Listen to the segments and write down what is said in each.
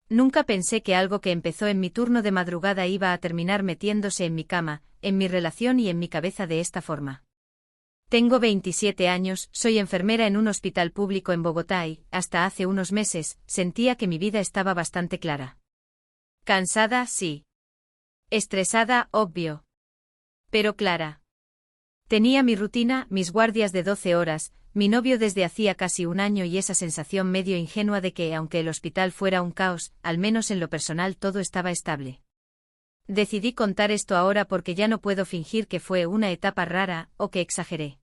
Nunca pensé que algo que empezó en mi turno de madrugada iba a terminar metiéndose en mi cama, en mi relación y en mi cabeza de esta forma. Tengo 27 años, soy enfermera en un hospital público en Bogotá y, hasta hace unos meses, sentía que mi vida estaba bastante clara. Cansada, sí. Estresada, obvio. Pero clara. Tenía mi rutina, mis guardias de 12 horas, mi novio desde hacía casi un año y esa sensación medio ingenua de que, aunque el hospital fuera un caos, al menos en lo personal todo estaba estable. Decidí contar esto ahora porque ya no puedo fingir que fue una etapa rara, o que exageré.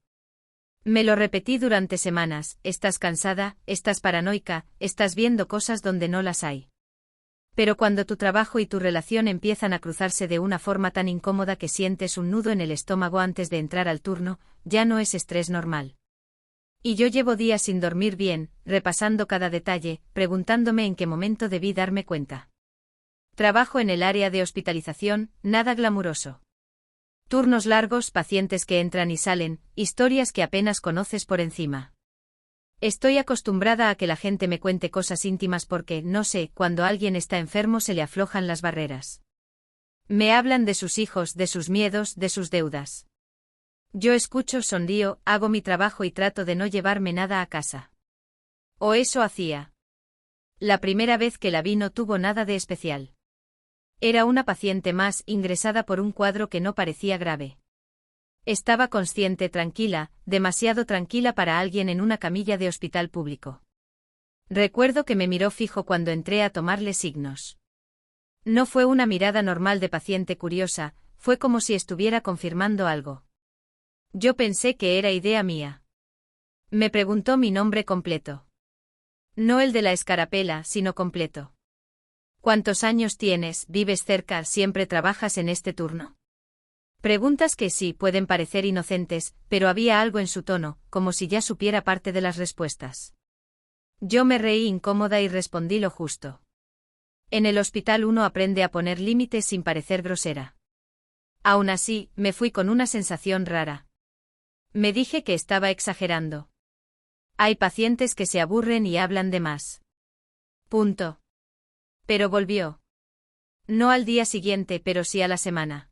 Me lo repetí durante semanas: estás cansada, estás paranoica, estás viendo cosas donde no las hay. Pero cuando tu trabajo y tu relación empiezan a cruzarse de una forma tan incómoda que sientes un nudo en el estómago antes de entrar al turno, ya no es estrés normal. Y yo llevo días sin dormir bien, repasando cada detalle, preguntándome en qué momento debí darme cuenta. Trabajo en el área de hospitalización, nada glamuroso. Turnos largos, pacientes que entran y salen, historias que apenas conoces por encima. Estoy acostumbrada a que la gente me cuente cosas íntimas porque, no sé, cuando alguien está enfermo se le aflojan las barreras. Me hablan de sus hijos, de sus miedos, de sus deudas. Yo escucho, sonrío, hago mi trabajo y trato de no llevarme nada a casa. O eso hacía. La primera vez que la vi no tuvo nada de especial. Era una paciente más, ingresada por un cuadro que no parecía grave. Estaba consciente, tranquila, demasiado tranquila para alguien en una camilla de hospital público. Recuerdo que me miró fijo cuando entré a tomarle signos. No fue una mirada normal de paciente curiosa, fue como si estuviera confirmando algo. Yo pensé que era idea mía. Me preguntó mi nombre completo. No el de la escarapela, sino completo. ¿Cuántos años tienes? ¿Vives cerca? ¿Siempre trabajas en este turno? Preguntas que sí pueden parecer inocentes, pero había algo en su tono, como si ya supiera parte de las respuestas. Yo me reí incómoda y respondí lo justo. En el hospital uno aprende a poner límites sin parecer grosera. Aún así, me fui con una sensación rara. Me dije que estaba exagerando. Hay pacientes que se aburren y hablan de más. Punto. Pero volvió. No al día siguiente, pero sí a la semana.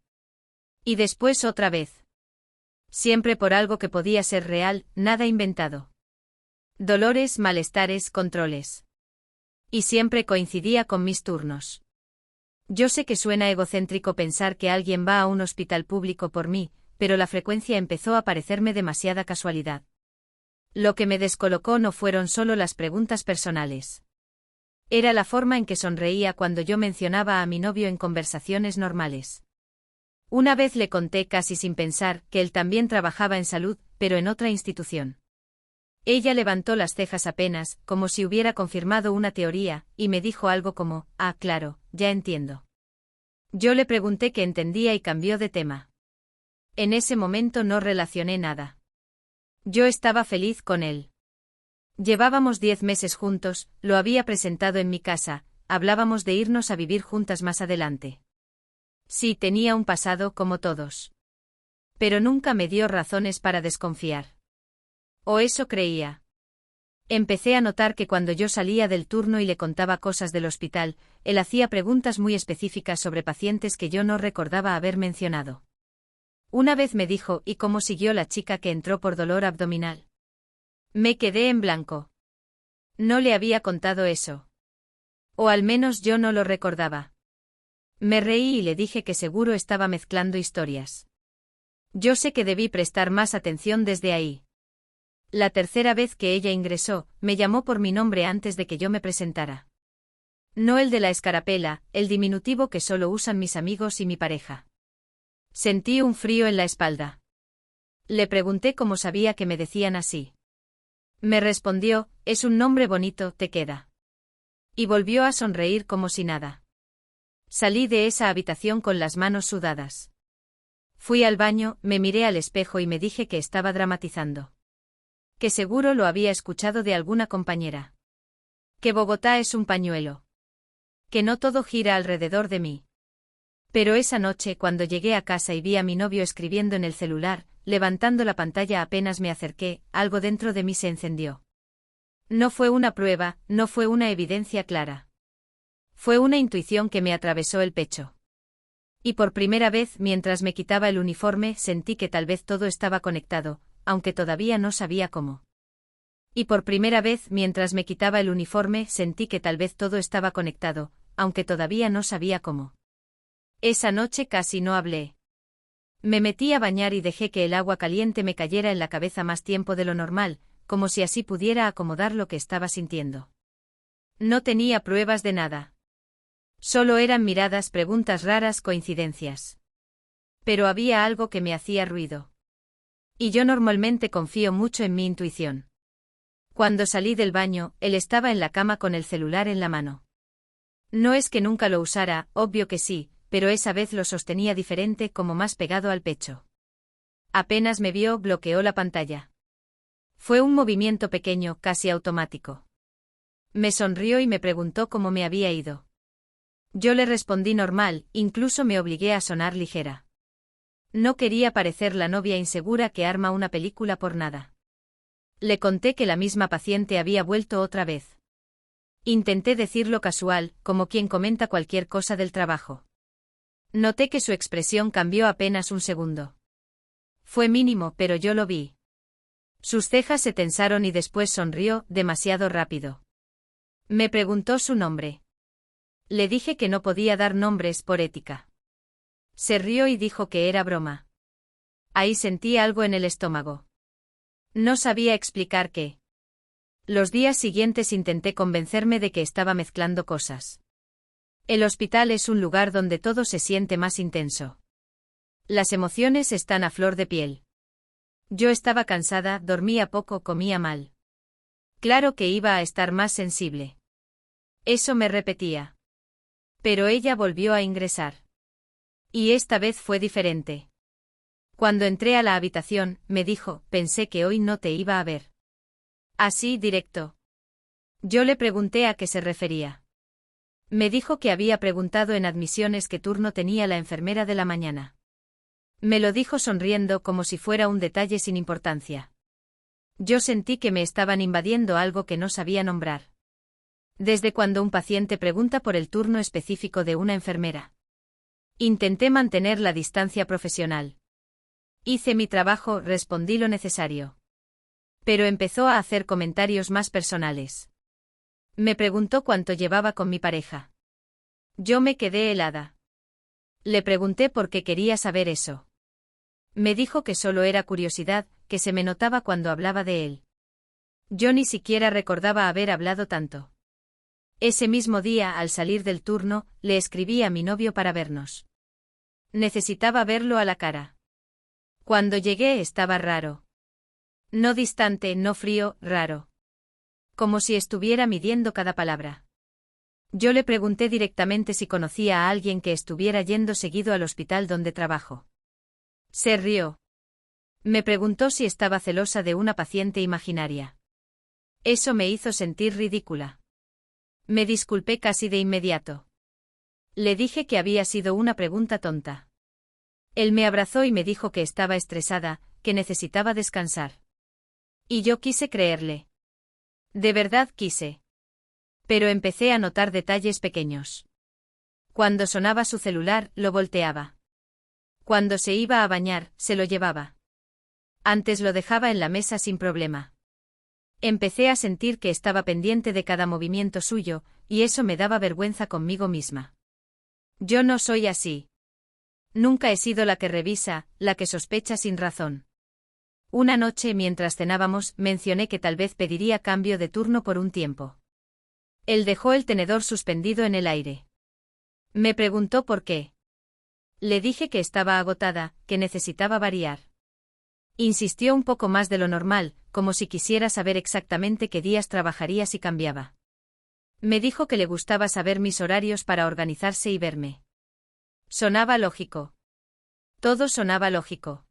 Y después otra vez. Siempre por algo que podía ser real, nada inventado. Dolores, malestares, controles. Y siempre coincidía con mis turnos. Yo sé que suena egocéntrico pensar que alguien va a un hospital público por mí, pero la frecuencia empezó a parecerme demasiada casualidad. Lo que me descolocó no fueron solo las preguntas personales. Era la forma en que sonreía cuando yo mencionaba a mi novio en conversaciones normales. Una vez le conté casi sin pensar que él también trabajaba en salud, pero en otra institución. Ella levantó las cejas apenas, como si hubiera confirmado una teoría, y me dijo algo como: ah, claro, ya entiendo. Yo le pregunté qué entendía y cambió de tema. En ese momento no relacioné nada. Yo estaba feliz con él. Llevábamos 10 meses juntos, lo había presentado en mi casa, hablábamos de irnos a vivir juntas más adelante. Sí, tenía un pasado como todos. Pero nunca me dio razones para desconfiar. O eso creía. Empecé a notar que cuando yo salía del turno y le contaba cosas del hospital, él hacía preguntas muy específicas sobre pacientes que yo no recordaba haber mencionado. Una vez me dijo: ¿y cómo siguió la chica que entró por dolor abdominal? Me quedé en blanco. No le había contado eso. O al menos yo no lo recordaba. Me reí y le dije que seguro estaba mezclando historias. Yo sé que debí prestar más atención desde ahí. La tercera vez que ella ingresó, me llamó por mi nombre antes de que yo me presentara. No el de la escarapela, el diminutivo que solo usan mis amigos y mi pareja. Sentí un frío en la espalda. Le pregunté cómo sabía que me decían así. Me respondió: es un nombre bonito, te queda. Y volvió a sonreír como si nada. Salí de esa habitación con las manos sudadas. Fui al baño, me miré al espejo y me dije que estaba dramatizando. Que seguro lo había escuchado de alguna compañera. Que Bogotá es un pañuelo. Que no todo gira alrededor de mí. Pero esa noche, cuando llegué a casa y vi a mi novio escribiendo en el celular, levantando la pantalla apenas me acerqué, algo dentro de mí se encendió. No fue una prueba, no fue una evidencia clara. Fue una intuición que me atravesó el pecho. Y por primera vez, mientras me quitaba el uniforme, sentí que tal vez todo estaba conectado, aunque todavía no sabía cómo. Y por primera vez, mientras me quitaba el uniforme, sentí que tal vez todo estaba conectado, aunque todavía no sabía cómo. Esa noche casi no hablé. Me metí a bañar y dejé que el agua caliente me cayera en la cabeza más tiempo de lo normal, como si así pudiera acomodar lo que estaba sintiendo. No tenía pruebas de nada. Solo eran miradas, preguntas raras, coincidencias. Pero había algo que me hacía ruido. Y yo normalmente confío mucho en mi intuición. Cuando salí del baño, él estaba en la cama con el celular en la mano. No es que nunca lo usara, obvio que sí, pero esa vez lo sostenía diferente, como más pegado al pecho. Apenas me vio, bloqueó la pantalla. Fue un movimiento pequeño, casi automático. Me sonrió y me preguntó cómo me había ido. Yo le respondí normal, incluso me obligué a sonar ligera. No quería parecer la novia insegura que arma una película por nada. Le conté que la misma paciente había vuelto otra vez. Intenté decirlo casual, como quien comenta cualquier cosa del trabajo. Noté que su expresión cambió apenas un segundo. Fue mínimo, pero yo lo vi. Sus cejas se tensaron y después sonrió, demasiado rápido. Me preguntó su nombre. Le dije que no podía dar nombres por ética. Se rió y dijo que era broma. Ahí sentí algo en el estómago. No sabía explicar qué. Los días siguientes intenté convencerme de que estaba mezclando cosas. El hospital es un lugar donde todo se siente más intenso. Las emociones están a flor de piel. Yo estaba cansada, dormía poco, comía mal. Claro que iba a estar más sensible. Eso me repetía. Pero ella volvió a ingresar. Y esta vez fue diferente. Cuando entré a la habitación, me dijo, pensé que hoy no te iba a ver. Así, directo. Yo le pregunté a qué se refería. Me dijo que había preguntado en admisiones qué turno tenía la enfermera de la mañana. Me lo dijo sonriendo como si fuera un detalle sin importancia. Yo sentí que me estaban invadiendo algo que no sabía nombrar. ¿Desde cuando un paciente pregunta por el turno específico de una enfermera? Intenté mantener la distancia profesional. Hice mi trabajo, respondí lo necesario. Pero empezó a hacer comentarios más personales. Me preguntó cuánto llevaba con mi pareja. Yo me quedé helada. Le pregunté por qué quería saber eso. Me dijo que solo era curiosidad, que se me notaba cuando hablaba de él. Yo ni siquiera recordaba haber hablado tanto. Ese mismo día, al salir del turno, le escribí a mi novio para vernos. Necesitaba verlo a la cara. Cuando llegué estaba raro. No distante, no frío, raro. Como si estuviera midiendo cada palabra. Yo le pregunté directamente si conocía a alguien que estuviera yendo seguido al hospital donde trabajo. Se rió. Me preguntó si estaba celosa de una paciente imaginaria. Eso me hizo sentir ridícula. Me disculpé casi de inmediato. Le dije que había sido una pregunta tonta. Él me abrazó y me dijo que estaba estresada, que necesitaba descansar. Y yo quise creerle. De verdad quise. Pero empecé a notar detalles pequeños. Cuando sonaba su celular, lo volteaba. Cuando se iba a bañar, se lo llevaba. Antes lo dejaba en la mesa sin problema. Empecé a sentir que estaba pendiente de cada movimiento suyo, y eso me daba vergüenza conmigo misma. Yo no soy así. Nunca he sido la que revisa, la que sospecha sin razón. Una noche mientras cenábamos, mencioné que tal vez pediría cambio de turno por un tiempo. Él dejó el tenedor suspendido en el aire. Me preguntó por qué. Le dije que estaba agotada, que necesitaba variar. Insistió un poco más de lo normal, como si quisiera saber exactamente qué días trabajaría si cambiaba. Me dijo que le gustaba saber mis horarios para organizarse y verme. Sonaba lógico. Todo sonaba lógico.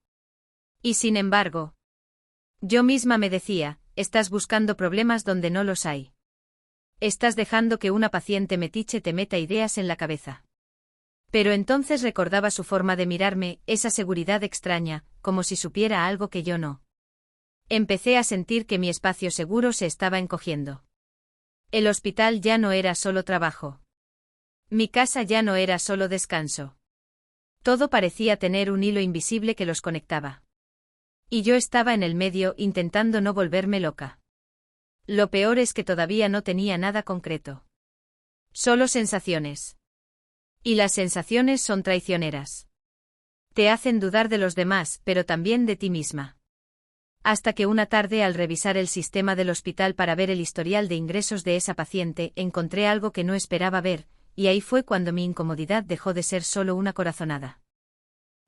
Y sin embargo, yo misma me decía, estás buscando problemas donde no los hay. Estás dejando que una paciente metiche te meta ideas en la cabeza. Pero entonces recordaba su forma de mirarme, esa seguridad extraña, como si supiera algo que yo no. Empecé a sentir que mi espacio seguro se estaba encogiendo. El hospital ya no era solo trabajo. Mi casa ya no era solo descanso. Todo parecía tener un hilo invisible que los conectaba. Y yo estaba en el medio intentando no volverme loca. Lo peor es que todavía no tenía nada concreto. Solo sensaciones. Y las sensaciones son traicioneras. Te hacen dudar de los demás, pero también de ti misma. Hasta que una tarde, al revisar el sistema del hospital para ver el historial de ingresos de esa paciente, encontré algo que no esperaba ver, y ahí fue cuando mi incomodidad dejó de ser solo una corazonada.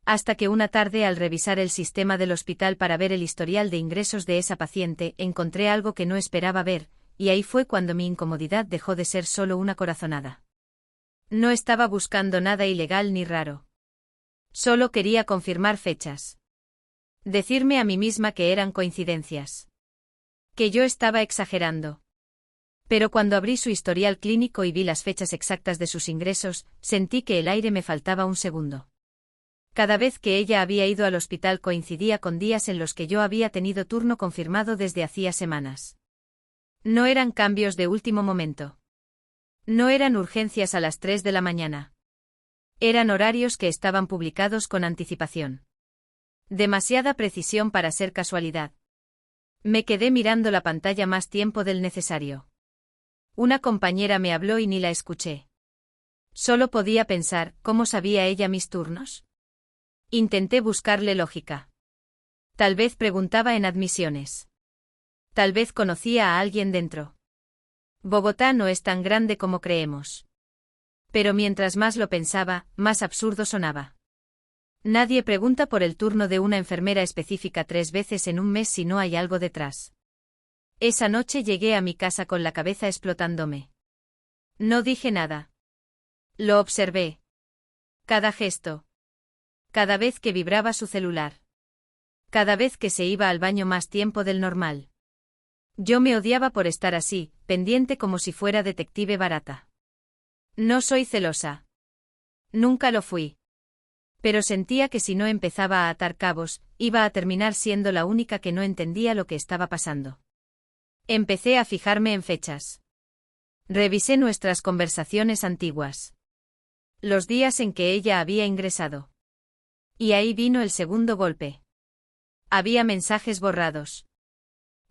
Hasta que una tarde, al revisar el sistema del hospital para ver el historial de ingresos de esa paciente, encontré algo que no esperaba ver, y ahí fue cuando mi incomodidad dejó de ser solo una corazonada. No estaba buscando nada ilegal ni raro. Solo quería confirmar fechas. Decirme a mí misma que eran coincidencias. Que yo estaba exagerando. Pero cuando abrí su historial clínico y vi las fechas exactas de sus ingresos, sentí que el aire me faltaba un segundo. Cada vez que ella había ido al hospital coincidía con días en los que yo había tenido turno confirmado desde hacía semanas. No eran cambios de último momento. No eran urgencias a las 3 de la mañana. Eran horarios que estaban publicados con anticipación. Demasiada precisión para ser casualidad. Me quedé mirando la pantalla más tiempo del necesario. Una compañera me habló y ni la escuché. Solo podía pensar, ¿cómo sabía ella mis turnos? Intenté buscarle lógica. Tal vez preguntaba en admisiones. Tal vez conocía a alguien dentro. Bogotá no es tan grande como creemos. Pero mientras más lo pensaba, más absurdo sonaba. Nadie pregunta por el turno de una enfermera específica 3 veces en un mes si no hay algo detrás. Esa noche llegué a mi casa con la cabeza explotándome. No dije nada. Lo observé. Cada gesto. Cada vez que vibraba su celular. Cada vez que se iba al baño más tiempo del normal. Yo me odiaba por estar así, pendiente como si fuera detective barata. No soy celosa. Nunca lo fui. Pero sentía que si no empezaba a atar cabos, iba a terminar siendo la única que no entendía lo que estaba pasando. Empecé a fijarme en fechas. Revisé nuestras conversaciones antiguas. Los días en que ella había ingresado. Y ahí vino el segundo golpe. Había mensajes borrados.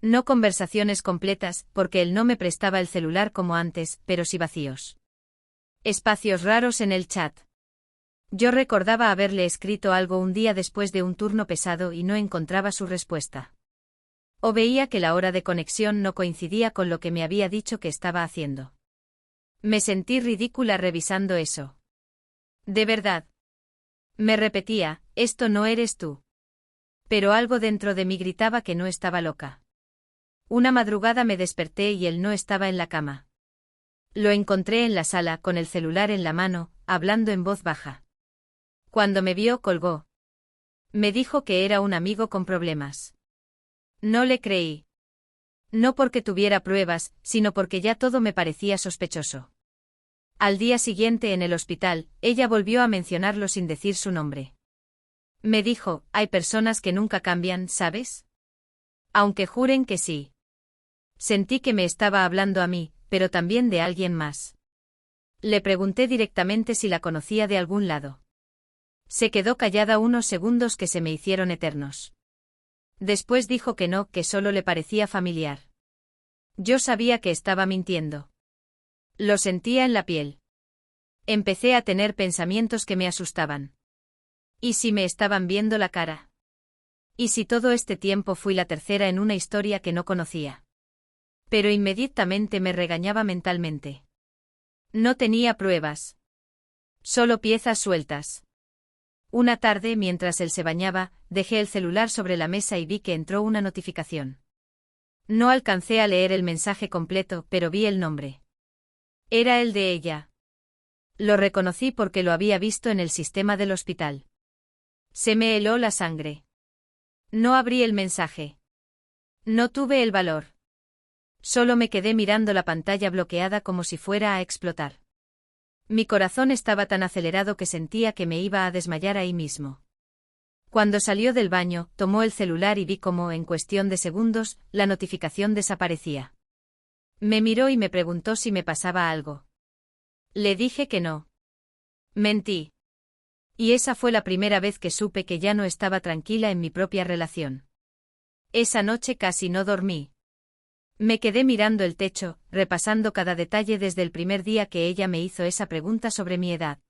No conversaciones completas, porque él no me prestaba el celular como antes, pero sí vacíos. Espacios raros en el chat. Yo recordaba haberle escrito algo un día después de un turno pesado y no encontraba su respuesta. O veía que la hora de conexión no coincidía con lo que me había dicho que estaba haciendo. Me sentí ridícula revisando eso. De verdad. Me repetía, esto no eres tú. Pero algo dentro de mí gritaba que no estaba loca. Una madrugada me desperté y él no estaba en la cama. Lo encontré en la sala con el celular en la mano, hablando en voz baja. Cuando me vio, colgó. Me dijo que era un amigo con problemas. No le creí. No porque tuviera pruebas, sino porque ya todo me parecía sospechoso. Al día siguiente en el hospital, ella volvió a mencionarlo sin decir su nombre. Me dijo, hay personas que nunca cambian, ¿sabes? Aunque juren que sí. Sentí que me estaba hablando a mí, pero también de alguien más. Le pregunté directamente si la conocía de algún lado. Se quedó callada unos segundos que se me hicieron eternos. Después dijo que no, que solo le parecía familiar. Yo sabía que estaba mintiendo. Lo sentía en la piel. Empecé a tener pensamientos que me asustaban. ¿Y si me estaban viendo la cara? ¿Y si todo este tiempo fui la tercera en una historia que no conocía? Pero inmediatamente me regañaba mentalmente. No tenía pruebas. Solo piezas sueltas. Una tarde, mientras él se bañaba, dejé el celular sobre la mesa y vi que entró una notificación. No alcancé a leer el mensaje completo, pero vi el nombre. Era el de ella. Lo reconocí porque lo había visto en el sistema del hospital. Se me heló la sangre. No abrí el mensaje. No tuve el valor. Solo me quedé mirando la pantalla bloqueada como si fuera a explotar. Mi corazón estaba tan acelerado que sentía que me iba a desmayar ahí mismo. Cuando salió del baño, tomó el celular y vi cómo, en cuestión de segundos, la notificación desaparecía. Me miró y me preguntó si me pasaba algo. Le dije que no. Mentí. Y esa fue la primera vez que supe que ya no estaba tranquila en mi propia relación. Esa noche casi no dormí. Me quedé mirando el techo, repasando cada detalle desde el primer día que ella me hizo esa pregunta sobre mi edad.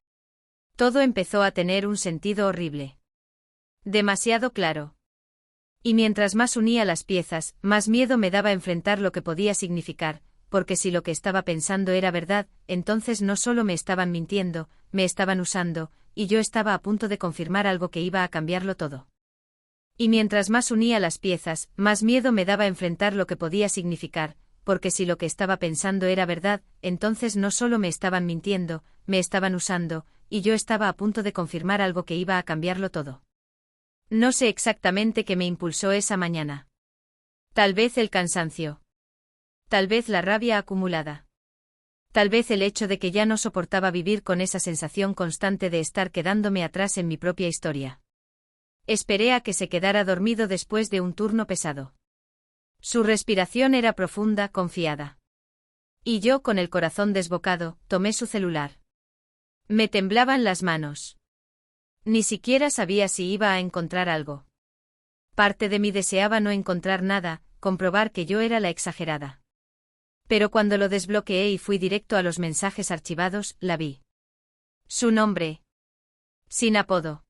Todo empezó a tener un sentido horrible. Demasiado claro. Y mientras más unía las piezas, más miedo me daba enfrentar lo que podía significar, porque si lo que estaba pensando era verdad, entonces no solo me estaban mintiendo, me estaban usando, y yo estaba a punto de confirmar algo que iba a cambiarlo todo. Y mientras más unía las piezas, más miedo me daba enfrentar lo que podía significar, porque si lo que estaba pensando era verdad, entonces no solo me estaban mintiendo, me estaban usando, y yo estaba a punto de confirmar algo que iba a cambiarlo todo. No sé exactamente qué me impulsó esa mañana. Tal vez el cansancio. Tal vez la rabia acumulada. Tal vez el hecho de que ya no soportaba vivir con esa sensación constante de estar quedándome atrás en mi propia historia. Esperé a que se quedara dormido después de un turno pesado. Su respiración era profunda, confiada. Y yo, con el corazón desbocado, tomé su celular. Me temblaban las manos. Ni siquiera sabía si iba a encontrar algo. Parte de mí deseaba no encontrar nada, comprobar que yo era la exagerada. Pero cuando lo desbloqueé y fui directo a los mensajes archivados, la vi. Su nombre. Sin apodo.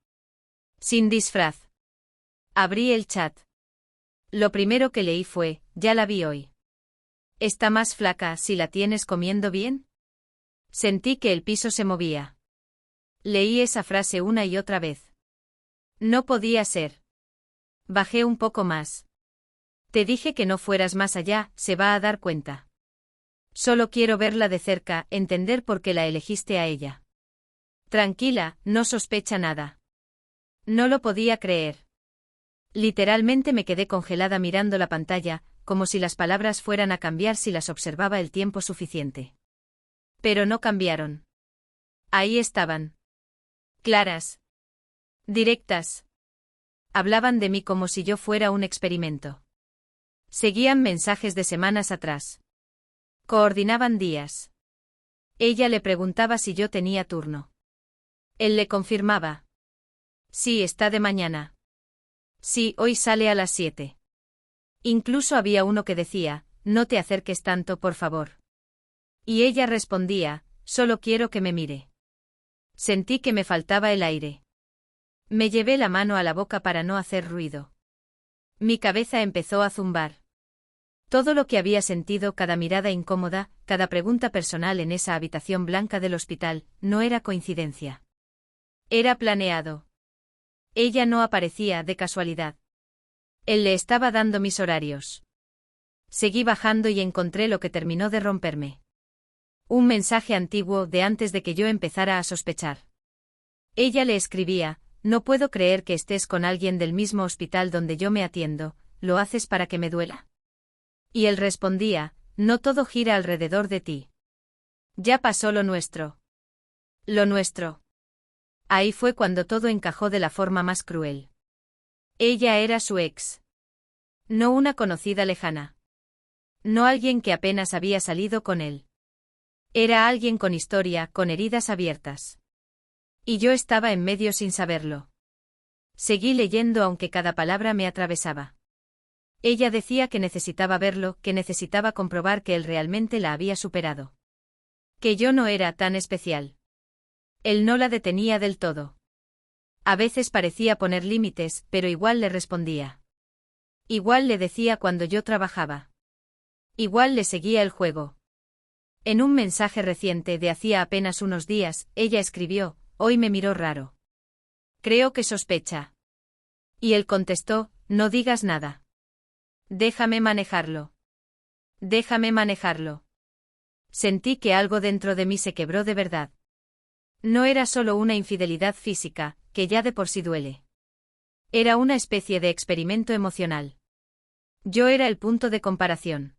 Sin disfraz. Abrí el chat. Lo primero que leí fue, ya la vi hoy. ¿Está más flaca si la tienes comiendo bien? Sentí que el piso se movía. Leí esa frase una y otra vez. No podía ser. Bajé un poco más. Te dije que no fueras más allá, se va a dar cuenta. Solo quiero verla de cerca, entender por qué la elegiste a ella. Tranquila, no sospecha nada. No lo podía creer. Literalmente me quedé congelada mirando la pantalla, como si las palabras fueran a cambiar si las observaba el tiempo suficiente. Pero no cambiaron. Ahí estaban. Claras. Directas. Hablaban de mí como si yo fuera un experimento. Seguían mensajes de semanas atrás. Coordinaban días. Ella le preguntaba si yo tenía turno. Él le confirmaba. Sí, está de mañana. Sí, hoy sale a las 7. Incluso había uno que decía, no te acerques tanto, por favor. Y ella respondía, solo quiero que me mire. Sentí que me faltaba el aire. Me llevé la mano a la boca para no hacer ruido. Mi cabeza empezó a zumbar. Todo lo que había sentido, cada mirada incómoda, cada pregunta personal en esa habitación blanca del hospital, no era coincidencia. Era planeado. Ella no aparecía de casualidad. Él le estaba dando mis horarios. Seguí bajando y encontré lo que terminó de romperme. Un mensaje antiguo de antes de que yo empezara a sospechar. Ella le escribía, no puedo creer que estés con alguien del mismo hospital donde yo me atiendo, ¿lo haces para que me duela? Y él respondía, no todo gira alrededor de ti. Ya pasó lo nuestro. Lo nuestro. Ahí fue cuando todo encajó de la forma más cruel. Ella era su ex. No una conocida lejana. No alguien que apenas había salido con él. Era alguien con historia, con heridas abiertas. Y yo estaba en medio sin saberlo. Seguí leyendo aunque cada palabra me atravesaba. Ella decía que necesitaba verlo, que necesitaba comprobar que él realmente la había superado. Que yo no era tan especial. Él no la detenía del todo. A veces parecía poner límites, pero igual le respondía. Igual le decía cuando yo trabajaba. Igual le seguía el juego. En un mensaje reciente de hacía apenas unos días, ella escribió, hoy me miró raro. Creo que sospecha. Y él contestó, no digas nada. Déjame manejarlo. Déjame manejarlo. Sentí que algo dentro de mí se quebró de verdad. No era solo una infidelidad física, que ya de por sí duele. Era una especie de experimento emocional. Yo era el punto de comparación.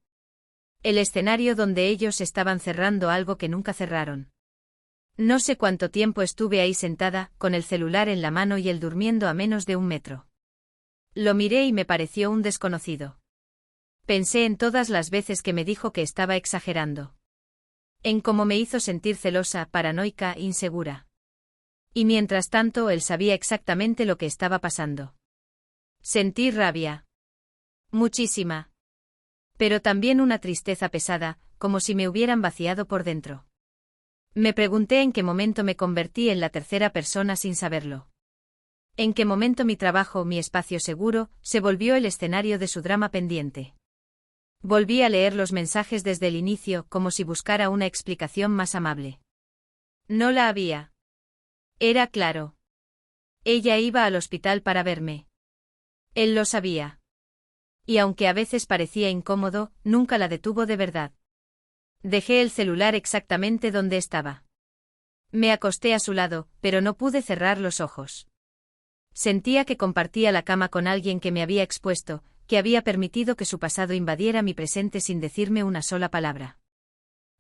El escenario donde ellos estaban cerrando algo que nunca cerraron. No sé cuánto tiempo estuve ahí sentada, con el celular en la mano y él durmiendo a menos de 1 metro. Lo miré y me pareció un desconocido. Pensé en todas las veces que me dijo que estaba exagerando. En cómo me hizo sentir celosa, paranoica, insegura. Y mientras tanto él sabía exactamente lo que estaba pasando. Sentí rabia. Muchísima. Pero también una tristeza pesada, como si me hubieran vaciado por dentro. Me pregunté en qué momento me convertí en la tercera persona sin saberlo. En qué momento mi trabajo, mi espacio seguro, se volvió el escenario de su drama pendiente. Volví a leer los mensajes desde el inicio, como si buscara una explicación más amable. No la había. Era claro. Ella iba al hospital para verme. Él lo sabía. Y aunque a veces parecía incómodo, nunca la detuvo de verdad. Dejé el celular exactamente donde estaba. Me acosté a su lado, pero no pude cerrar los ojos. Sentía que compartía la cama con alguien que me había expuesto, que había permitido que su pasado invadiera mi presente sin decirme una sola palabra.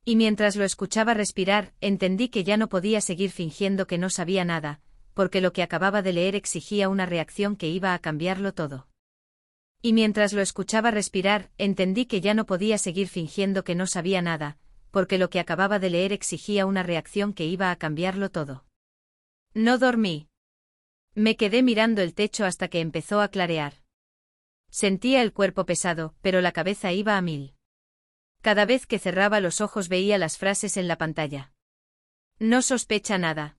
Y mientras lo escuchaba respirar, entendí que ya no podía seguir fingiendo que no sabía nada, porque lo que acababa de leer exigía una reacción que iba a cambiarlo todo. Y mientras lo escuchaba respirar, entendí que ya no podía seguir fingiendo que no sabía nada, porque lo que acababa de leer exigía una reacción que iba a cambiarlo todo. No dormí. Me quedé mirando el techo hasta que empezó a clarear. Sentía el cuerpo pesado, pero la cabeza iba a mil. Cada vez que cerraba los ojos veía las frases en la pantalla. No sospecha nada.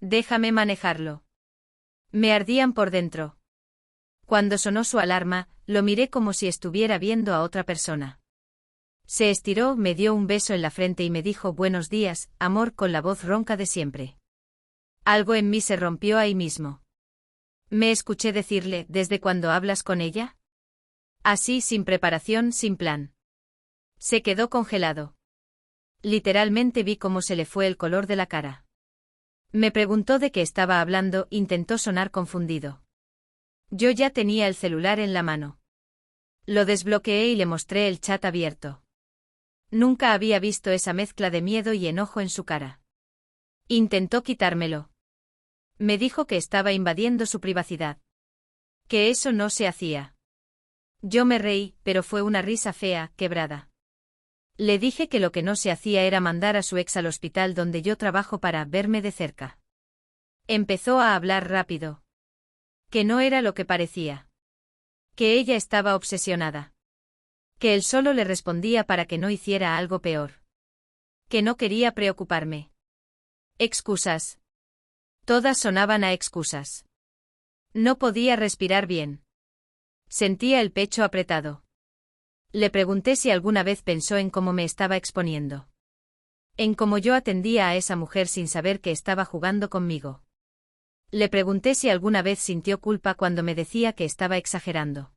Déjame manejarlo. Me ardían por dentro. Cuando sonó su alarma, lo miré como si estuviera viendo a otra persona. Se estiró, me dio un beso en la frente y me dijo buenos días, amor, con la voz ronca de siempre. Algo en mí se rompió ahí mismo. Me escuché decirle, ¿desde cuándo hablas con ella? Así, sin preparación, sin plan. Se quedó congelado. Literalmente vi cómo se le fue el color de la cara. Me preguntó de qué estaba hablando, intentó sonar confundido. Yo ya tenía el celular en la mano. Lo desbloqueé y le mostré el chat abierto. Nunca había visto esa mezcla de miedo y enojo en su cara. Intentó quitármelo. Me dijo que estaba invadiendo su privacidad. Que eso no se hacía. Yo me reí, pero fue una risa fea, quebrada. Le dije que lo que no se hacía era mandar a su ex al hospital donde yo trabajo para verme de cerca. Empezó a hablar rápido. Que no era lo que parecía. Que ella estaba obsesionada. Que él solo le respondía para que no hiciera algo peor. Que no quería preocuparme. Excusas. Todas sonaban a excusas. No podía respirar bien. Sentía el pecho apretado. Le pregunté si alguna vez pensó en cómo me estaba exponiendo. En cómo yo atendía a esa mujer sin saber que estaba jugando conmigo. Le pregunté si alguna vez sintió culpa cuando me decía que estaba exagerando.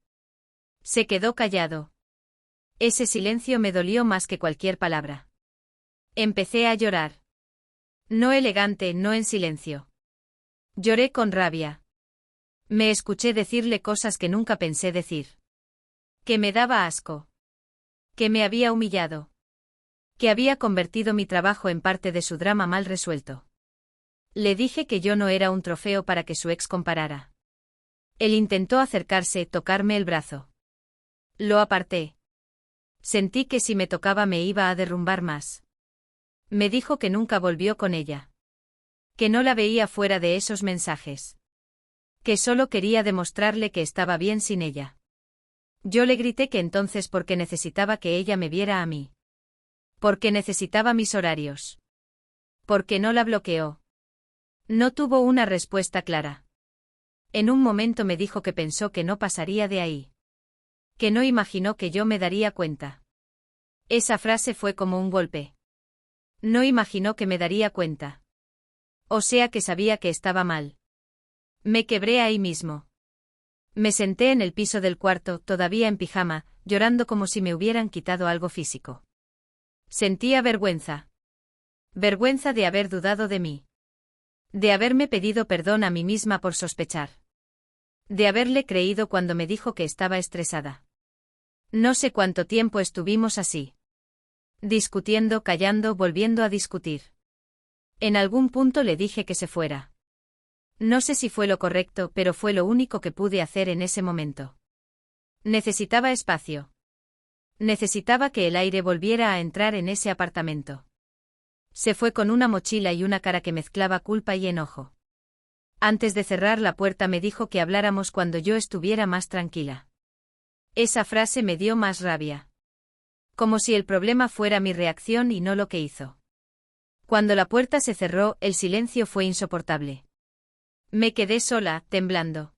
Se quedó callado. Ese silencio me dolió más que cualquier palabra. Empecé a llorar. No elegante, no en silencio. Lloré con rabia. Me escuché decirle cosas que nunca pensé decir. Que me daba asco. Que me había humillado. Que había convertido mi trabajo en parte de su drama mal resuelto. Le dije que yo no era un trofeo para que su ex comparara. Él intentó acercarse, tocarme el brazo. Lo aparté. Sentí que si me tocaba me iba a derrumbar más. Me dijo que nunca volvió con ella. Que no la veía fuera de esos mensajes. Que solo quería demostrarle que estaba bien sin ella. Yo le grité que entonces porque necesitaba que ella me viera a mí. Porque necesitaba mis horarios. Porque no la bloqueó. No tuvo una respuesta clara. En un momento me dijo que pensó que no pasaría de ahí. Que no imaginó que yo me daría cuenta. Esa frase fue como un golpe. No imaginó que me daría cuenta. O sea que sabía que estaba mal. Me quebré ahí mismo. Me senté en el piso del cuarto, todavía en pijama, llorando como si me hubieran quitado algo físico. Sentía vergüenza. Vergüenza de haber dudado de mí. De haberme pedido perdón a mí misma por sospechar. De haberle creído cuando me dijo que estaba estresada. No sé cuánto tiempo estuvimos así. Discutiendo, callando, volviendo a discutir. En algún punto le dije que se fuera. No sé si fue lo correcto, pero fue lo único que pude hacer en ese momento. Necesitaba espacio. Necesitaba que el aire volviera a entrar en ese apartamento. Se fue con una mochila y una cara que mezclaba culpa y enojo. Antes de cerrar la puerta me dijo que habláramos cuando yo estuviera más tranquila. Esa frase me dio más rabia. Como si el problema fuera mi reacción y no lo que hizo. Cuando la puerta se cerró, el silencio fue insoportable. Me quedé sola, temblando.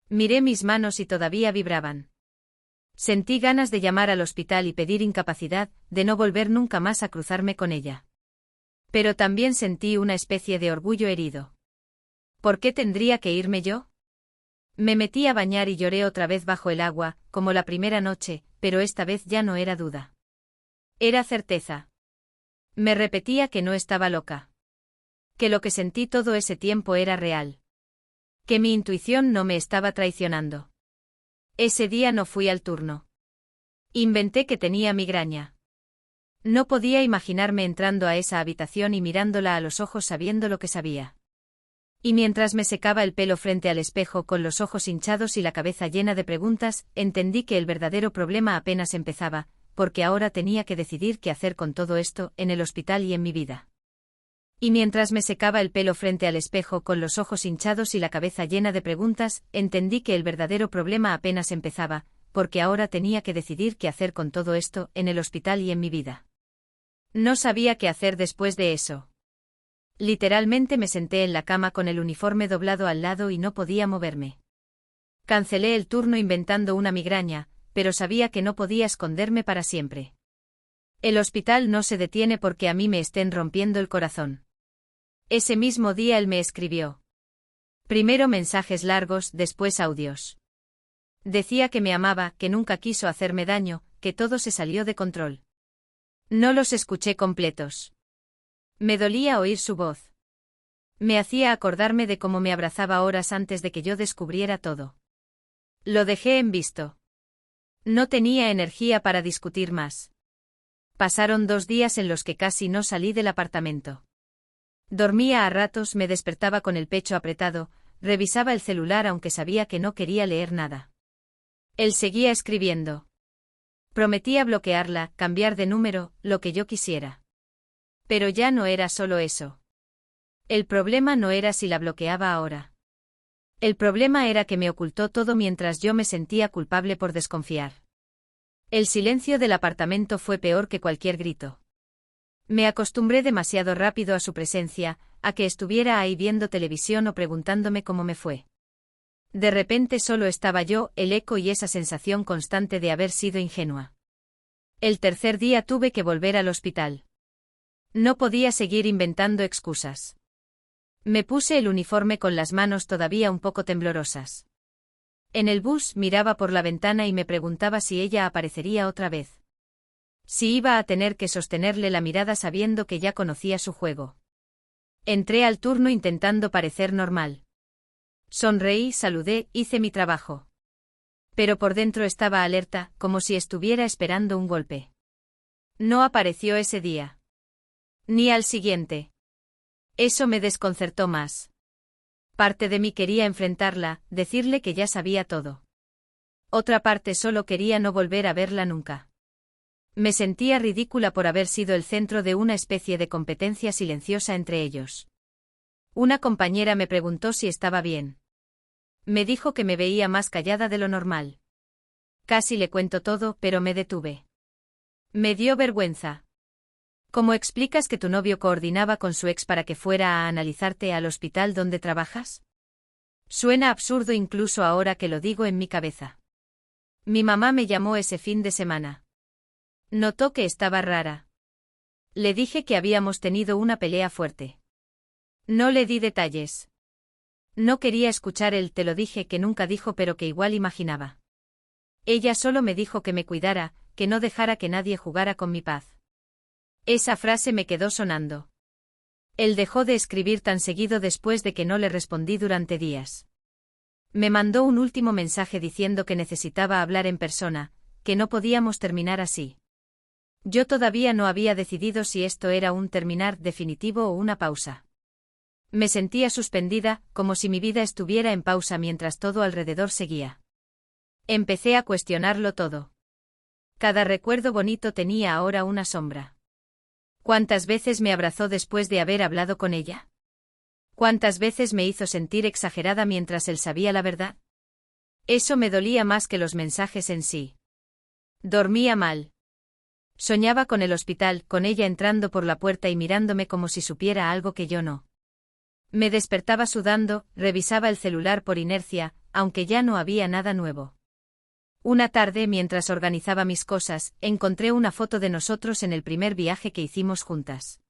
Miré mis manos y todavía vibraban. Sentí ganas de llamar al hospital y pedir incapacidad, de no volver nunca más a cruzarme con ella. Pero también sentí una especie de orgullo herido. ¿Por qué tendría que irme yo? Me metí a bañar y lloré otra vez bajo el agua, como la primera noche, pero esta vez ya no era duda. Era certeza. Me repetía que no estaba loca. Que lo que sentí todo ese tiempo era real. Que mi intuición no me estaba traicionando. Ese día no fui al turno. Inventé que tenía migraña. No podía imaginarme entrando a esa habitación y mirándola a los ojos sabiendo lo que sabía. Y mientras me secaba el pelo frente al espejo con los ojos hinchados y la cabeza llena de preguntas, entendí que el verdadero problema apenas empezaba, porque ahora tenía que decidir qué hacer con todo esto, en el hospital y en mi vida. Y mientras me secaba el pelo frente al espejo con los ojos hinchados y la cabeza llena de preguntas, entendí que el verdadero problema apenas empezaba, porque ahora tenía que decidir qué hacer con todo esto, en el hospital y en mi vida. No sabía qué hacer después de eso. Literalmente me senté en la cama con el uniforme doblado al lado y no podía moverme. Cancelé el turno inventando una migraña, pero sabía que no podía esconderme para siempre. El hospital no se detiene porque a mí me estén rompiendo el corazón. Ese mismo día él me escribió. Primero mensajes largos, después audios. Decía que me amaba, que nunca quiso hacerme daño, que todo se salió de control. No los escuché completos. Me dolía oír su voz. Me hacía acordarme de cómo me abrazaba horas antes de que yo descubriera todo. Lo dejé en visto. No tenía energía para discutir más. Pasaron 2 días en los que casi no salí del apartamento. Dormía a ratos, me despertaba con el pecho apretado, revisaba el celular aunque sabía que no quería leer nada. Él seguía escribiendo. Prometía bloquearla, cambiar de número, lo que yo quisiera. Pero ya no era solo eso. El problema no era si la bloqueaba ahora. El problema era que me ocultó todo mientras yo me sentía culpable por desconfiar. El silencio del apartamento fue peor que cualquier grito. Me acostumbré demasiado rápido a su presencia, a que estuviera ahí viendo televisión o preguntándome cómo me fue. De repente solo estaba yo, el eco y esa sensación constante de haber sido ingenua. El tercer día tuve que volver al hospital. No podía seguir inventando excusas. Me puse el uniforme con las manos todavía un poco temblorosas. En el bus miraba por la ventana y me preguntaba si ella aparecería otra vez. Si iba a tener que sostenerle la mirada sabiendo que ya conocía su juego. Entré al turno intentando parecer normal. Sonreí, saludé, hice mi trabajo. Pero por dentro estaba alerta, como si estuviera esperando un golpe. No apareció ese día. Ni al siguiente. Eso me desconcertó más. Parte de mí quería enfrentarla, decirle que ya sabía todo. Otra parte solo quería no volver a verla nunca. Me sentía ridícula por haber sido el centro de una especie de competencia silenciosa entre ellos. Una compañera me preguntó si estaba bien. Me dijo que me veía más callada de lo normal. Casi le cuento todo, pero me detuve. Me dio vergüenza. ¿Cómo explicas que tu novio coordinaba con su ex para que fuera a analizarte al hospital donde trabajas? Suena absurdo incluso ahora que lo digo en mi cabeza. Mi mamá me llamó ese fin de semana. Notó que estaba rara. Le dije que habíamos tenido una pelea fuerte. No le di detalles. No quería escuchar el te lo dije que nunca dijo pero que igual imaginaba. Ella solo me dijo que me cuidara, que no dejara que nadie jugara con mi paz. Esa frase me quedó sonando. Él dejó de escribir tan seguido después de que no le respondí durante días. Me mandó un último mensaje diciendo que necesitaba hablar en persona, que no podíamos terminar así. Yo todavía no había decidido si esto era un terminar definitivo o una pausa. Me sentía suspendida, como si mi vida estuviera en pausa mientras todo alrededor seguía. Empecé a cuestionarlo todo. Cada recuerdo bonito tenía ahora una sombra. ¿Cuántas veces me abrazó después de haber hablado con ella? ¿Cuántas veces me hizo sentir exagerada mientras él sabía la verdad? Eso me dolía más que los mensajes en sí. Dormía mal. Soñaba con el hospital, con ella entrando por la puerta y mirándome como si supiera algo que yo no. Me despertaba sudando, revisaba el celular por inercia, aunque ya no había nada nuevo. Una tarde, mientras organizaba mis cosas, encontré una foto de nosotros en el primer viaje que hicimos juntas.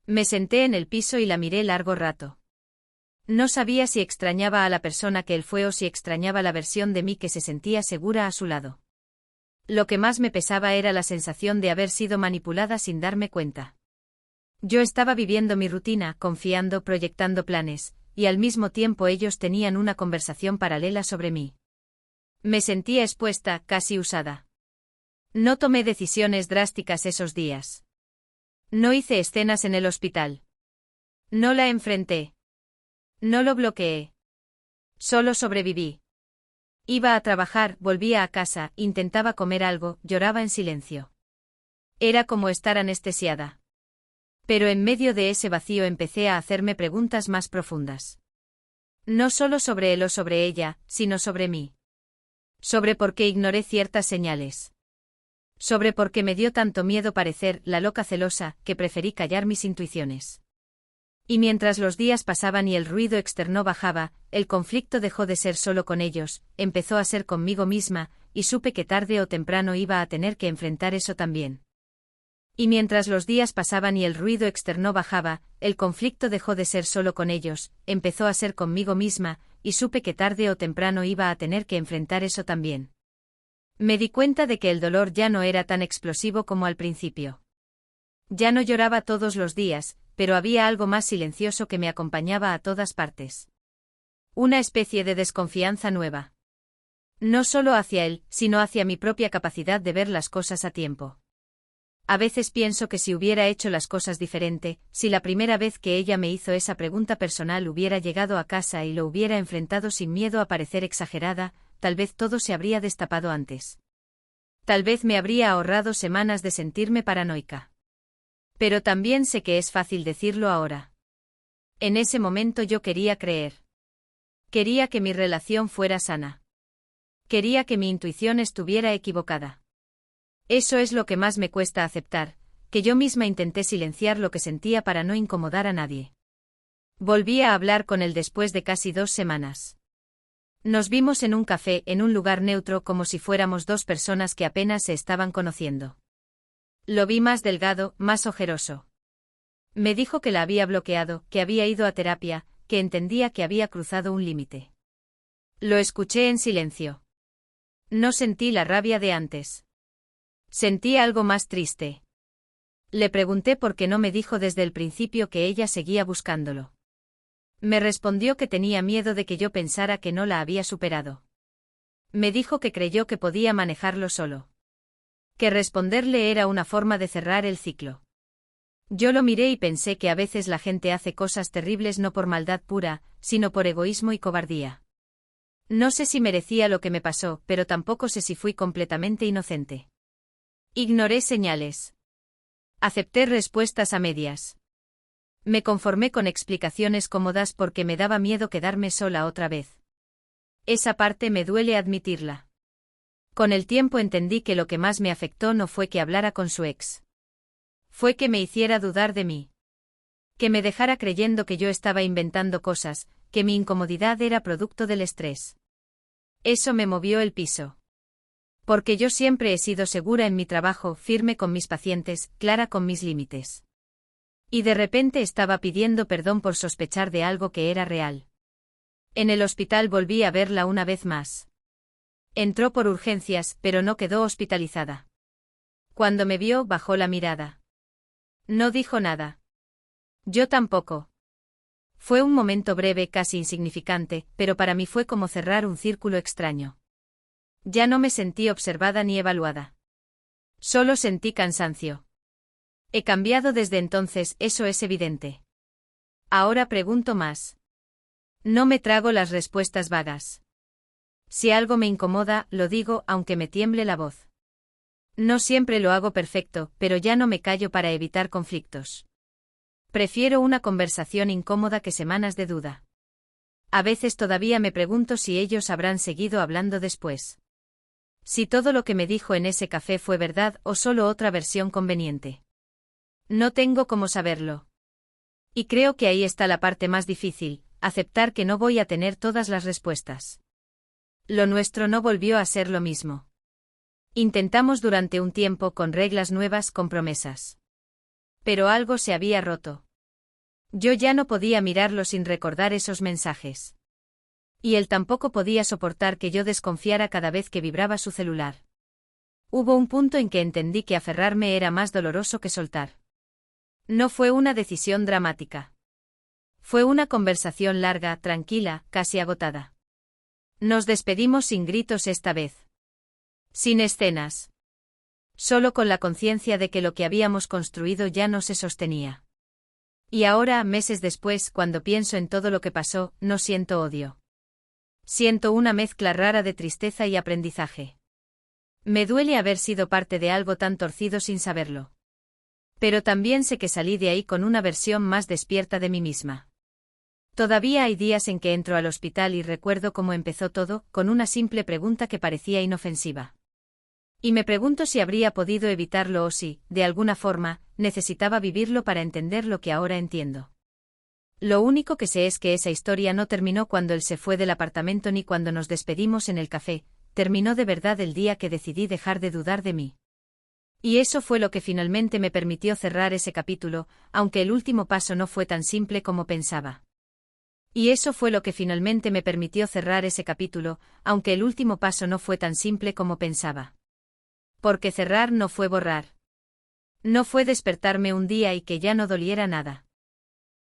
Me senté en el piso y la miré largo rato. No sabía si extrañaba a la persona que él fue o si extrañaba la versión de mí que se sentía segura a su lado. Lo que más me pesaba era la sensación de haber sido manipulada sin darme cuenta. Yo estaba viviendo mi rutina, confiando, proyectando planes, y al mismo tiempo ellos tenían una conversación paralela sobre mí. Me sentía expuesta, casi usada. No tomé decisiones drásticas esos días. No hice escenas en el hospital. No la enfrenté. No lo bloqueé. Solo sobreviví. Iba a trabajar, volvía a casa, intentaba comer algo, lloraba en silencio. Era como estar anestesiada. Pero en medio de ese vacío empecé a hacerme preguntas más profundas. No solo sobre él o sobre ella, sino sobre mí. Sobre por qué ignoré ciertas señales. Sobre por qué me dio tanto miedo parecer la loca celosa, que preferí callar mis intuiciones. Y mientras los días pasaban y el ruido externo bajaba, el conflicto dejó de ser solo con ellos, empezó a ser conmigo misma, y supe que tarde o temprano iba a tener que enfrentar eso también. Y mientras los días pasaban y el ruido externo bajaba, el conflicto dejó de ser solo con ellos, empezó a ser conmigo misma, y supe que tarde o temprano iba a tener que enfrentar eso también. Me di cuenta de que el dolor ya no era tan explosivo como al principio. Ya no lloraba todos los días, pero había algo más silencioso que me acompañaba a todas partes. Una especie de desconfianza nueva. No solo hacia él, sino hacia mi propia capacidad de ver las cosas a tiempo. A veces pienso que si hubiera hecho las cosas diferente, si la primera vez que ella me hizo esa pregunta personal hubiera llegado a casa y lo hubiera enfrentado sin miedo a parecer exagerada, tal vez todo se habría destapado antes. Tal vez me habría ahorrado semanas de sentirme paranoica. Pero también sé que es fácil decirlo ahora. En ese momento yo quería creer. Quería que mi relación fuera sana. Quería que mi intuición estuviera equivocada. Eso es lo que más me cuesta aceptar, que yo misma intenté silenciar lo que sentía para no incomodar a nadie. Volví a hablar con él después de casi 2 semanas. Nos vimos en un café, en un lugar neutro, como si fuéramos dos personas que apenas se estaban conociendo. Lo vi más delgado, más ojeroso. Me dijo que la había bloqueado, que había ido a terapia, que entendía que había cruzado un límite. Lo escuché en silencio. No sentí la rabia de antes. Sentí algo más triste. Le pregunté por qué no me dijo desde el principio que ella seguía buscándolo. Me respondió que tenía miedo de que yo pensara que no la había superado. Me dijo que creyó que podía manejarlo solo. Que responderle era una forma de cerrar el ciclo. Yo lo miré y pensé que a veces la gente hace cosas terribles no por maldad pura, sino por egoísmo y cobardía. No sé si merecía lo que me pasó, pero tampoco sé si fui completamente inocente. Ignoré señales. Acepté respuestas a medias. Me conformé con explicaciones cómodas porque me daba miedo quedarme sola otra vez. Esa parte me duele admitirla. Con el tiempo entendí que lo que más me afectó no fue que hablara con su ex. Fue que me hiciera dudar de mí. Que me dejara creyendo que yo estaba inventando cosas, que mi incomodidad era producto del estrés. Eso me movió el piso. Porque yo siempre he sido segura en mi trabajo, firme con mis pacientes, clara con mis límites. Y de repente estaba pidiendo perdón por sospechar de algo que era real. En el hospital volví a verla una vez más. Entró por urgencias, pero no quedó hospitalizada. Cuando me vio, bajó la mirada. No dijo nada. Yo tampoco. Fue un momento breve, casi insignificante, pero para mí fue como cerrar un círculo extraño. Ya no me sentí observada ni evaluada. Solo sentí cansancio. He cambiado desde entonces, eso es evidente. Ahora pregunto más. No me trago las respuestas vagas. Si algo me incomoda, lo digo aunque me tiemble la voz. No siempre lo hago perfecto, pero ya no me callo para evitar conflictos. Prefiero una conversación incómoda que semanas de duda. A veces todavía me pregunto si ellos habrán seguido hablando después. Si todo lo que me dijo en ese café fue verdad o solo otra versión conveniente. No tengo cómo saberlo. Y creo que ahí está la parte más difícil, aceptar que no voy a tener todas las respuestas. Lo nuestro no volvió a ser lo mismo. Intentamos durante un tiempo con reglas nuevas, con promesas. Pero algo se había roto. Yo ya no podía mirarlo sin recordar esos mensajes. Y él tampoco podía soportar que yo desconfiara cada vez que vibraba su celular. Hubo un punto en que entendí que aferrarme era más doloroso que soltar. No fue una decisión dramática. Fue una conversación larga, tranquila, casi agotada. Nos despedimos sin gritos esta vez. Sin escenas. Solo con la conciencia de que lo que habíamos construido ya no se sostenía. Y ahora, meses después, cuando pienso en todo lo que pasó, no siento odio. Siento una mezcla rara de tristeza y aprendizaje. Me duele haber sido parte de algo tan torcido sin saberlo. Pero también sé que salí de ahí con una versión más despierta de mí misma. Todavía hay días en que entro al hospital y recuerdo cómo empezó todo, con una simple pregunta que parecía inofensiva. Y me pregunto si habría podido evitarlo o si, de alguna forma, necesitaba vivirlo para entender lo que ahora entiendo. Lo único que sé es que esa historia no terminó cuando él se fue del apartamento ni cuando nos despedimos en el café, terminó de verdad el día que decidí dejar de dudar de mí. Y eso fue lo que finalmente me permitió cerrar ese capítulo, aunque el último paso no fue tan simple como pensaba. Y eso fue lo que finalmente me permitió cerrar ese capítulo, aunque el último paso no fue tan simple como pensaba. Porque cerrar no fue borrar. No fue despertarme un día y que ya no doliera nada.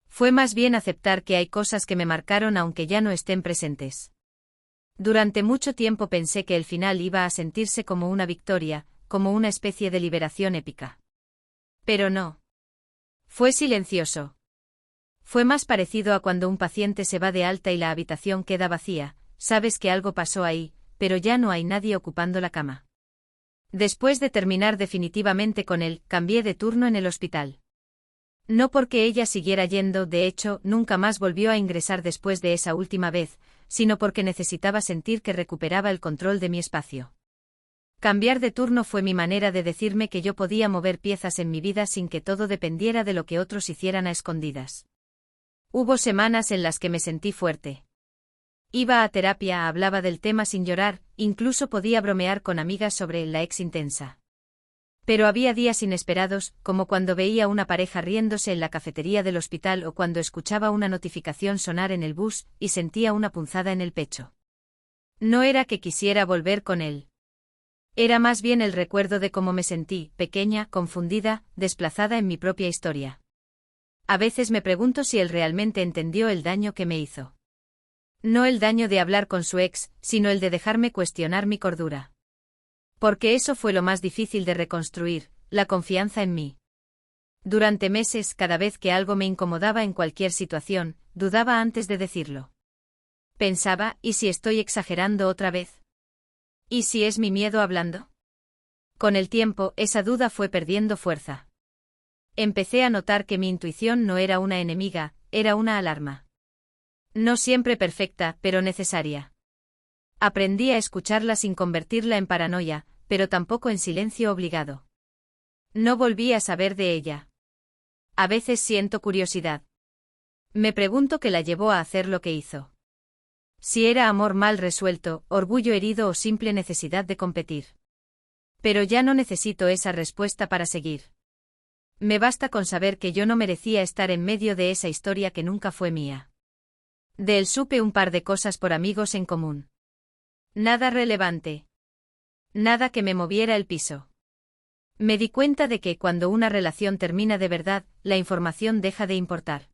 Fue más bien aceptar que hay cosas que me marcaron aunque ya no estén presentes. Durante mucho tiempo pensé que el final iba a sentirse como una victoria, como una especie de liberación épica. Pero no. Fue silencioso. Fue más parecido a cuando un paciente se va de alta y la habitación queda vacía, sabes que algo pasó ahí, pero ya no hay nadie ocupando la cama. Después de terminar definitivamente con él, cambié de turno en el hospital. No porque ella siguiera yendo, de hecho, nunca más volvió a ingresar después de esa última vez, sino porque necesitaba sentir que recuperaba el control de mi espacio. Cambiar de turno fue mi manera de decirme que yo podía mover piezas en mi vida sin que todo dependiera de lo que otros hicieran a escondidas. Hubo semanas en las que me sentí fuerte. Iba a terapia, hablaba del tema sin llorar, incluso podía bromear con amigas sobre la ex intensa. Pero había días inesperados, como cuando veía una pareja riéndose en la cafetería del hospital o cuando escuchaba una notificación sonar en el bus y sentía una punzada en el pecho. No era que quisiera volver con él. Era más bien el recuerdo de cómo me sentí, pequeña, confundida, desplazada en mi propia historia. A veces me pregunto si él realmente entendió el daño que me hizo. No el daño de hablar con su ex, sino el de dejarme cuestionar mi cordura. Porque eso fue lo más difícil de reconstruir, la confianza en mí. Durante meses, cada vez que algo me incomodaba en cualquier situación, dudaba antes de decirlo. Pensaba, ¿y si estoy exagerando otra vez? ¿Y si es mi miedo hablando? Con el tiempo, esa duda fue perdiendo fuerza. Empecé a notar que mi intuición no era una enemiga, era una alarma. No siempre perfecta, pero necesaria. Aprendí a escucharla sin convertirla en paranoia, pero tampoco en silencio obligado. No volví a saber de ella. A veces siento curiosidad. Me pregunto qué la llevó a hacer lo que hizo. Si era amor mal resuelto, orgullo herido o simple necesidad de competir. Pero ya no necesito esa respuesta para seguir. Me basta con saber que yo no merecía estar en medio de esa historia que nunca fue mía. De él supe un par de cosas por amigos en común. Nada relevante. Nada que me moviera el piso. Me di cuenta de que cuando una relación termina de verdad, la información deja de importar.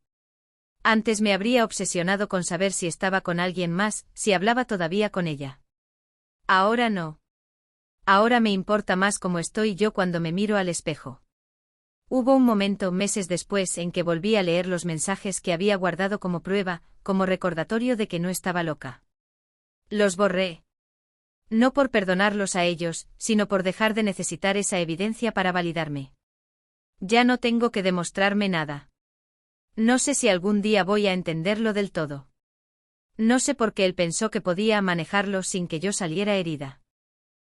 Antes me habría obsesionado con saber si estaba con alguien más, si hablaba todavía con ella. Ahora no. Ahora me importa más cómo estoy yo cuando me miro al espejo. Hubo un momento, meses después, en que volví a leer los mensajes que había guardado como prueba, como recordatorio de que no estaba loca. Los borré. No por perdonarlos a ellos, sino por dejar de necesitar esa evidencia para validarme. Ya no tengo que demostrarme nada. No sé si algún día voy a entenderlo del todo. No sé por qué él pensó que podía manejarlo sin que yo saliera herida.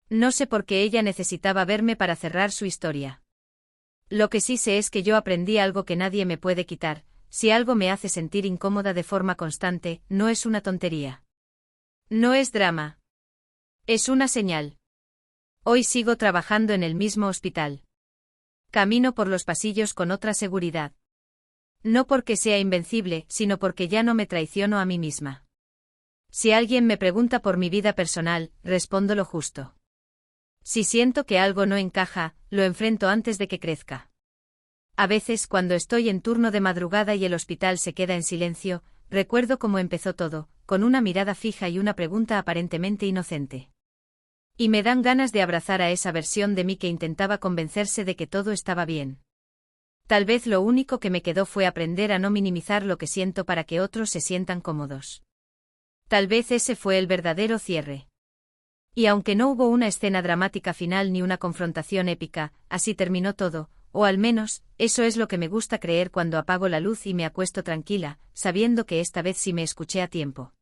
No sé por qué ella necesitaba verme para cerrar su historia. Lo que sí sé es que yo aprendí algo que nadie me puede quitar: si algo me hace sentir incómoda de forma constante, no es una tontería. No es drama. Es una señal. Hoy sigo trabajando en el mismo hospital. Camino por los pasillos con otra seguridad. No porque sea invencible, sino porque ya no me traiciono a mí misma. Si alguien me pregunta por mi vida personal, respondo lo justo. Si siento que algo no encaja, lo enfrento antes de que crezca. A veces, cuando estoy en turno de madrugada y el hospital se queda en silencio, recuerdo cómo empezó todo, con una mirada fija y una pregunta aparentemente inocente. Y me dan ganas de abrazar a esa versión de mí que intentaba convencerse de que todo estaba bien. Tal vez lo único que me quedó fue aprender a no minimizar lo que siento para que otros se sientan cómodos. Tal vez ese fue el verdadero cierre. Y aunque no hubo una escena dramática final ni una confrontación épica, así terminó todo, o al menos, eso es lo que me gusta creer cuando apago la luz y me acuesto tranquila, sabiendo que esta vez sí me escuché a tiempo.